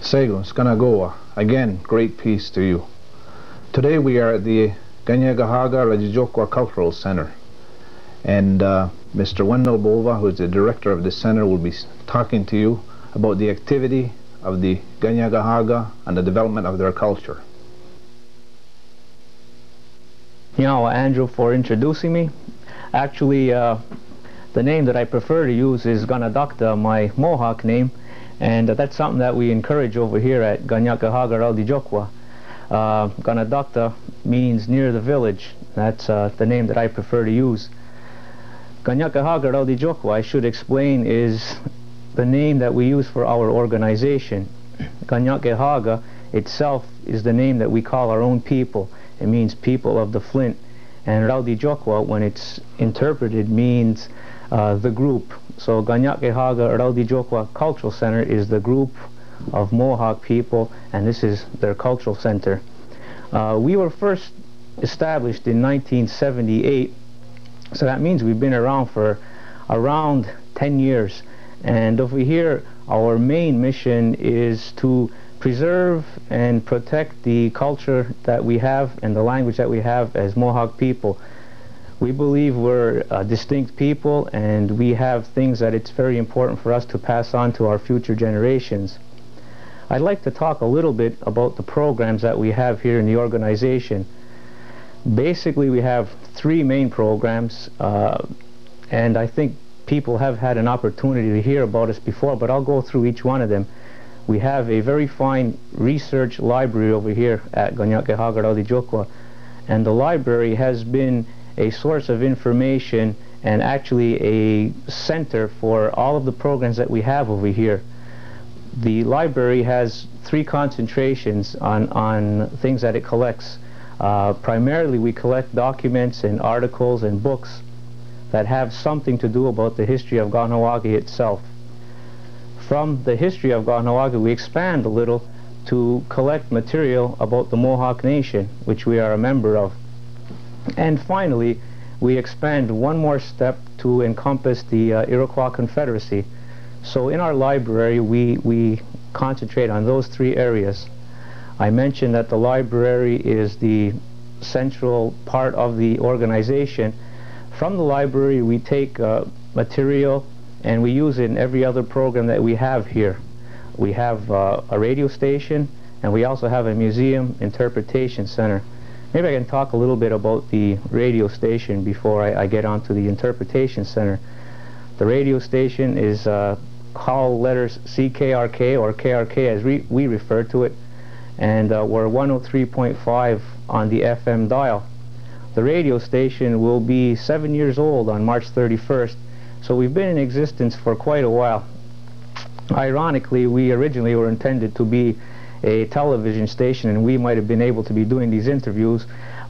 Sego, Skanagoa. Again, great peace to you. Today we are at the Ganyagahaga Rajijokwa Cultural Center, and Mr. Wendell Bova, who is the director of this center, will be talking to you about the activity of the Ganyagahaga and the development of their culture. You know, Andrew, for introducing me. Actually, the name that I prefer to use is Ganadakta, my Mohawk name, and that's something that we encourage over here at Ganyagahaga Raldijokwa. Ganadakta means near the village. That's the name that I prefer to use. Ganyagahaga Raldijokwa, I should explain, is the name that we use for our organization. Ganyagahaga itself is the name that we call our own people. It means people of the Flint. And Raldijokwa, when it's interpreted, means the group. So Ganyagahaga Raldijokwa Cultural Center is the group of Mohawk people, and this is their cultural center. We were first established in 1978, so that means we've been around for around 10 years. And over here, our main mission is to preserve and protect the culture that we have and the language that we have as Mohawk people. We believe we're a distinct people, and we have things that it's very important for us to pass on to our future generations. I'd like to talk a little bit about the programs that we have here in the organization. Basically, we have three main programs, and I think people have had an opportunity to hear about us before, but I'll go through each one of them. We have a very fine research library over here at Ganyagahaga Raldijokwa, and the library has been a source of information and actually a center for all of the programs that we have over here. The library has three concentrations on things that it collects. Primarily we collect documents and articles and books that have something to do about the history of Kahnawake itself. From the history of Kahnawake, we expand a little to collect material about the Mohawk Nation, which we are a member of. And finally, we expand one more step to encompass the Iroquois Confederacy. So in our library, we concentrate on those three areas. I mentioned that the library is the central part of the organization. From the library, we take material and we use it in every other program that we have here. We have a radio station, and we also have a museum interpretation center. Maybe I can talk a little bit about the radio station before I get onto the interpretation center. The radio station is call letters CKRK, or KRK as we refer to it, and we're 103.5 on the FM dial. The radio station will be 7 years old on March 31st, so we've been in existence for quite a while. Ironically, we originally were intended to be a television station, and we might have been able to be doing these interviews,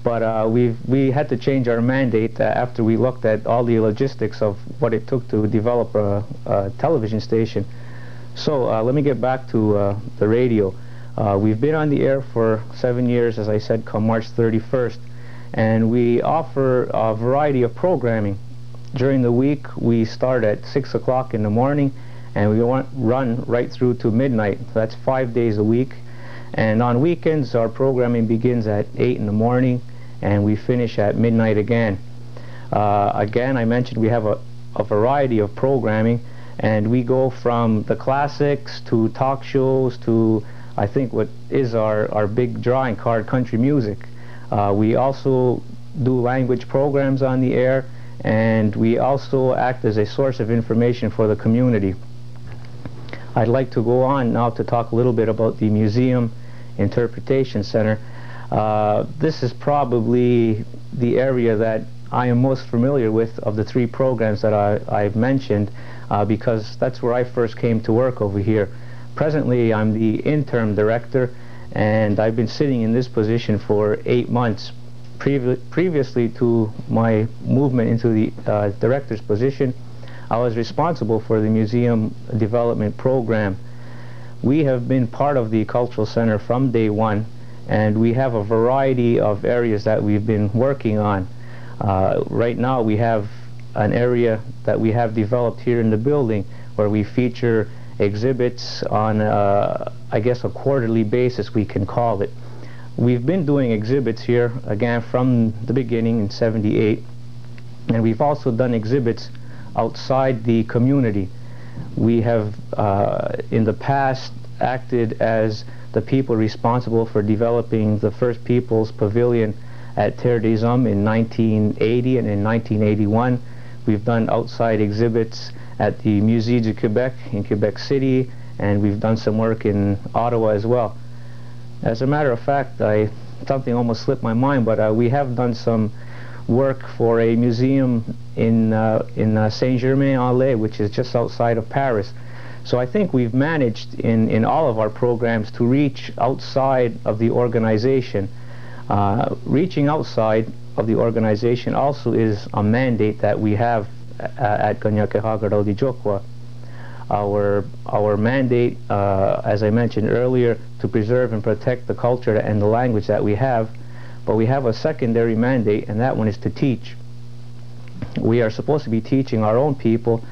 but we had to change our mandate after we looked at all the logistics of what it took to develop a television station. So let me get back to the radio. We've been on the air for 7 years, as I said, come March 31st, and we offer a variety of programming. During the week, we start at 6 o'clock in the morning, and we run right through to midnight. That's 5 days a week. And on weekends, our programming begins at 8 in the morning, and we finish at midnight again. Again, I mentioned we have a variety of programming, and we go from the classics to talk shows to, I think, what is our big drawing card, country music. We also do language programs on the air, and we also act as a source of information for the community. I'd like to go on now to talk a little bit about the Museum Interpretation Center. This is probably the area that I am most familiar with of the three programs that I've mentioned, because that's where I first came to work over here. Presently, I'm the interim director, and I've been sitting in this position for 8 months. Previously to my movement into the director's position, I was responsible for the museum development program. We have been part of the Cultural Center from day one, and we have a variety of areas that we've been working on. Right now we have an area that we have developed here in the building where we feature exhibits on I guess, a quarterly basis, we can call it. We've been doing exhibits here, again, from the beginning in '78, and we've also done exhibits outside the community. We have, in the past, acted as the people responsible for developing the first People's Pavilion at Terre des Hommes in 1980 and in 1981. We've done outside exhibits at the Musée du Québec in Quebec City, and we've done some work in Ottawa as well. As a matter of fact, something almost slipped my mind, but we have done some work for a museum in Saint-Germain-en-Laye, which is just outside of Paris. So I think we've managed in all of our programs to reach outside of the organization. Reaching outside of the organization also is a mandate that we have at Kanien'kehá:ka-R'd'Djokwa. Our mandate, as I mentioned earlier, to preserve and protect the culture and the language that we have, but we have a secondary mandate, and that one is to teach. We are supposed to be teaching our own people,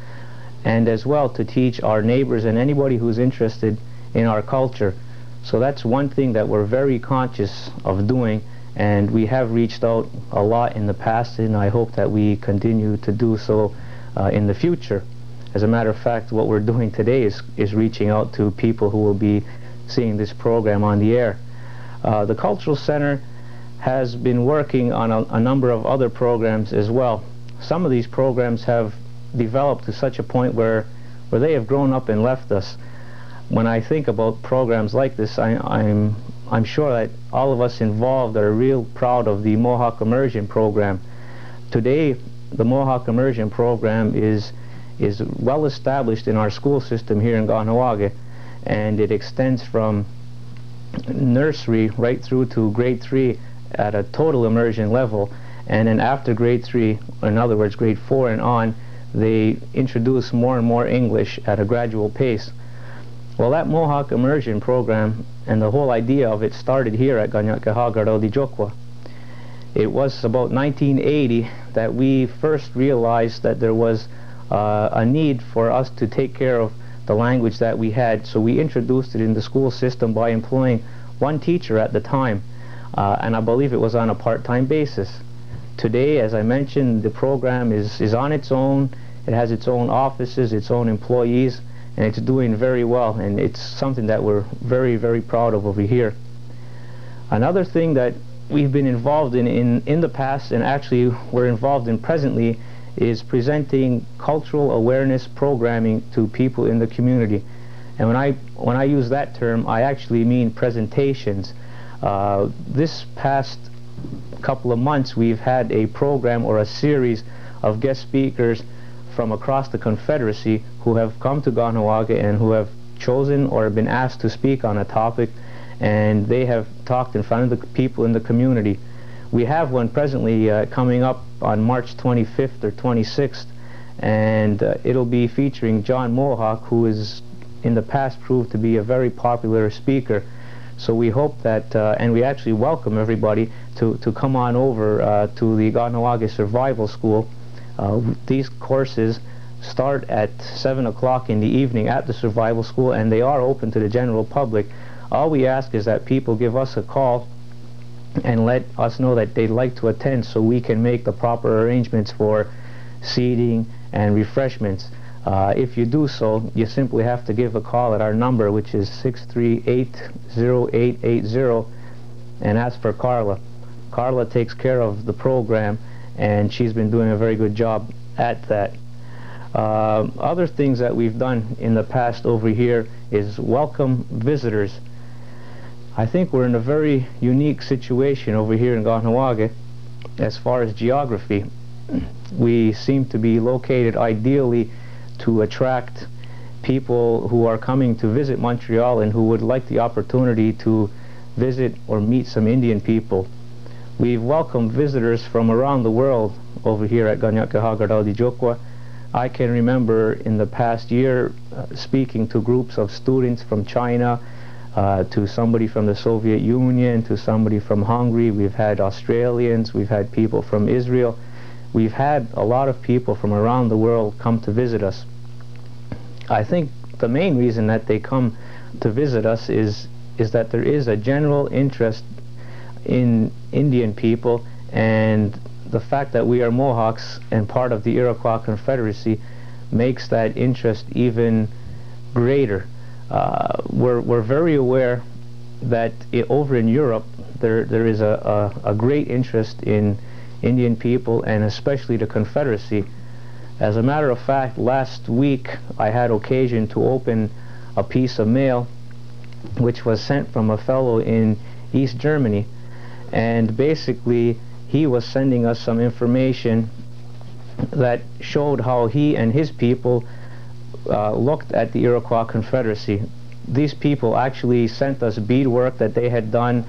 and as well to teach our neighbors and anybody who's interested in our culture. So that's one thing that we're very conscious of doing, and we have reached out a lot in the past, and I hope that we continue to do so in the future. As a matter of fact, what we're doing today is reaching out to people who will be seeing this program on the air. The Cultural Center has been working on a number of other programs as well. Some of these programs have developed to such a point where they have grown up and left us. When I think about programs like this, I'm sure that all of us involved are real proud of the Mohawk Immersion Program. Today, the Mohawk Immersion Program is well established in our school system here in Kahnawake, and it extends from nursery right through to grade 3 at a total immersion level, and then after grade 3, in other words grade 4 and on, they introduce more and more English at a gradual pace. Well, that Mohawk Immersion Program and the whole idea of it started here at Kanien'kehá:ka-R'd'Djokwa. It was about 1980 that we first realized that there was a need for us to take care of the language that we had, so we introduced it in the school system by employing one teacher at the time, and I believe it was on a part-time basis. Today, as I mentioned, the program is on its own. It has its own offices, its own employees, and it's doing very well, and it's something that we're very, very proud of over here. Another thing that we've been involved in the past, and actually we're involved in presently, is presenting cultural awareness programming to people in the community. And when I use that term, I actually mean presentations. This past couple of months, we've had a program or a series of guest speakers from across the Confederacy who have come to Kahnawake and who have chosen or been asked to speak on a topic, and they have talked in front of the people in the community. We have one presently coming up on March 25th or 26th, and it'll be featuring John Mohawk, who is in the past proved to be a very popular speaker. So we hope that, and we actually welcome everybody to come on over to the Kahnawake Survival School. These courses start at 7 o'clock in the evening at the Survival School, and they are open to the general public. All we ask is that people give us a call and let us know that they'd like to attend, so we can make the proper arrangements for seating and refreshments. If you do so, you simply have to give a call at our number, which is 638-0880, and ask for Carla. Carla takes care of the program, and she's been doing a very good job at that. Other things that we've done in the past over here is welcome visitors. I think we're in a very unique situation over here in Kahnawake as far as geography. We seem to be located ideally to attract people who are coming to visit Montreal and who would like the opportunity to visit or meet some Indian people. We've welcomed visitors from around the world over here at Kanien'kehá:ka-R'd'Djokwa. I can remember in the past year speaking to groups of students from China, to somebody from the Soviet Union, to somebody from Hungary. We've had Australians, we've had people from Israel. We've had a lot of people from around the world come to visit us. I think the main reason that they come to visit us is that there is a general interest in Indian people, and the fact that we are Mohawks and part of the Iroquois Confederacy makes that interest even greater. We're very aware that over in Europe there is a great interest in Indian people, and especially the Confederacy. As a matter of fact, last week I had occasion to open a piece of mail which was sent from a fellow in East Germany, and basically he was sending us some information that showed how he and his people looked at the Iroquois Confederacy. These people actually sent us beadwork that they had done.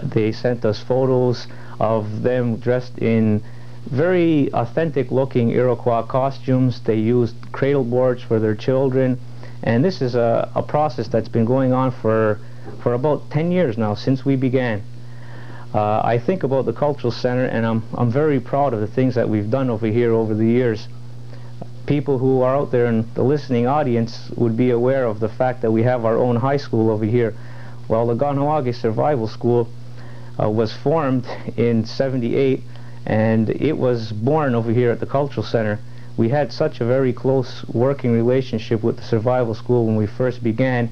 They sent us photos of them dressed in very authentic looking Iroquois costumes. They used cradle boards for their children, and this is a process that's been going on for about 10 years now, since we began. I think about the Cultural Center, and I'm very proud of the things that we've done over here over the years. People who are out there in the listening audience would be aware of the fact that we have our own high school over here. Well, the Kahnawake Survival School was formed in '78, and it was born over here at the Cultural Center. We had such a very close working relationship with the Survival School when we first began,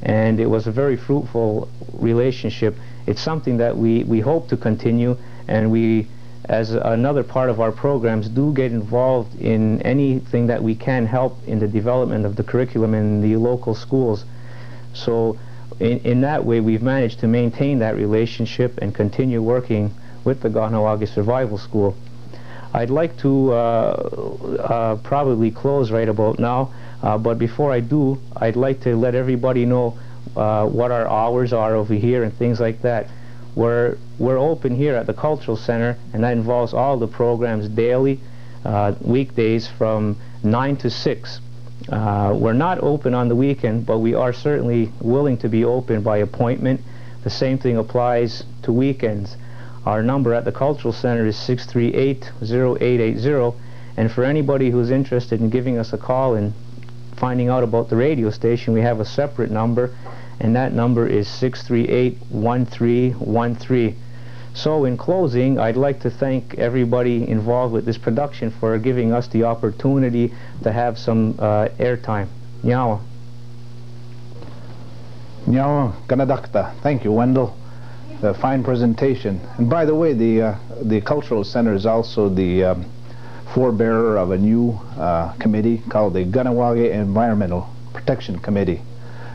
and it was a very fruitful relationship. It's something that we hope to continue, and we, as another part of our programs, do get involved in anything that we can help in the development of the curriculum in the local schools. So in that way, we've managed to maintain that relationship and continue working with the Kahnawake Survival School. I'd like to probably close right about now, but before I do, I'd like to let everybody know what our hours are over here and things like that. We're open here at the Cultural Center, and that involves all the programs daily, weekdays from 9 to 6. We're not open on the weekend, but we are certainly willing to be open by appointment. The same thing applies to weekends. Our number at the Cultural Center is 638-0880, and for anybody who's interested in giving us a call and finding out about the radio station, we have a separate number, and that number is 638-1313. So in closing, I'd like to thank everybody involved with this production for giving us the opportunity to have some airtime. Nyawa. Nyawa Ganadakta. Thank you, Wendell. A fine presentation. And by the way, the Cultural Center is also the forebearer of a new committee called the Kahnawake Environmental Protection Committee,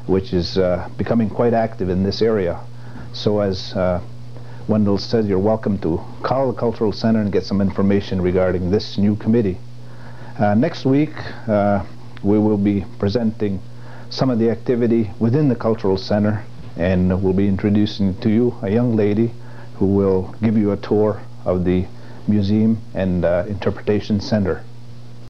which is becoming quite active in this area. So as Wendell said, you're welcome to call the Cultural Center and get some information regarding this new committee. Next week we will be presenting some of the activity within the Cultural Center, and we'll be introducing to you a young lady who will give you a tour of the Museum and Interpretation Center.